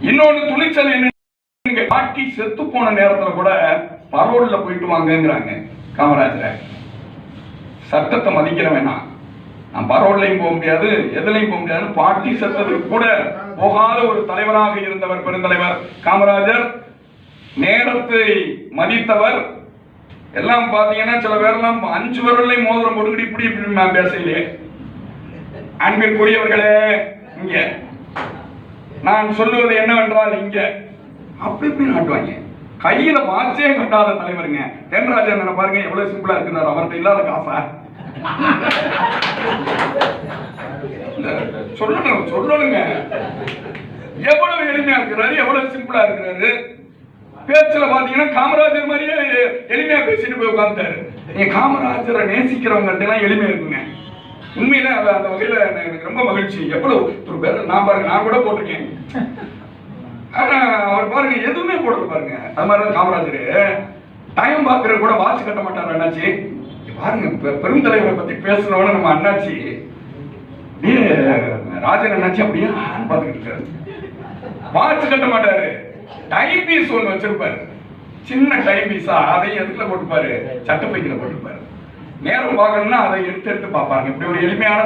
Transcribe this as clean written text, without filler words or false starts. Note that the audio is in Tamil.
இன்னொன்னு துணிச்சல் என்ன, பாட்டி செத்து போன நேரத்துல கூட பரோல்ல போயிட்டு வாங்கங்கிறாங்க காமராஜர். சட்டத்தை மதிக்கிற வேணாம், நான் பரோல்லையும் போக முடியாது, எதுலையும் போக முடியாது. பாட்டி செத்ததுக்கு கூட போகாத ஒரு தலைவராக இருந்தவர் பெருந்தலைவர் காமராஜர். நேரத்தை மதித்தவர். எல்லாம் பாத்தீங்கன்னா சில பேரெல்லாம் 5 விரல்லையும் மோதிரம் போட்டுக்கிட்டு இப்படி இப்படி பேசலையே. அன்பிற்குரியவர்களே, இங்க நான் சொல்லுவது என்னவென்றால், இங்க அப்படி இப்படி நாட்டுவாங்க. கையில வாட்சே கட்டாத தலைவருங்க தேன்ராஜன். பாருங்க எவ்வளவு சிம்பிளா இருக்கிறார். அவர்கிட்ட இல்லாத காசா? சொல்லணுங்க எவ்வளவு எளிமையா இருக்கிறாரு, எவ்வளவு சிம்பிளா இருக்கிறாரு. பேச்சுல பாத்தீங்கன்னா காமராஜர் மாதிரியே எளிமையா பேசிட்டு போய் உட்கார்ந்துட்டாரு. நீங்க காமராஜரை நேசிக்கிறவங்கள்ட்ட எல்லாம் எளிமையா இருக்குங்க. உண்மையில அந்த வகையில எனக்கு ரொம்ப மகிழ்ச்சி. எவ்வளவு ஒரு பேர் நான் பாருங்க, நான் கூட போட்டிருக்கேன். ஆனா அவர் பாருங்க எதுவுமே போடுறது பாருங்க. அது மாதிரி காமராஜர் டைம் பாக்குறது கூட வாட்ச் கட்ட மாட்டாரு. அண்ணாச்சி பாருங்க, பெருந்தலைவரை பத்தி பேசுறவன நம்ம அண்ணாச்சி ராஜன் அண்ணாச்சி அப்படியே பாத்துக்கிட்டு இருக்காரு. வாட்ச் கட்ட மாட்டாரு. டைம் பீஸ் ஒன்று வச்சிருப்பாரு, சின்ன டைம் பீஸா. அதையும் எதுக்குள்ள போட்டுப்பாரு, சட்டப்பைக்கில போட்டுப்பாரு. நேரம் பார்க்கணும்னா அதை எடுத்து எடுத்து பார்ப்பாங்க. இப்படி ஒரு எளிமையான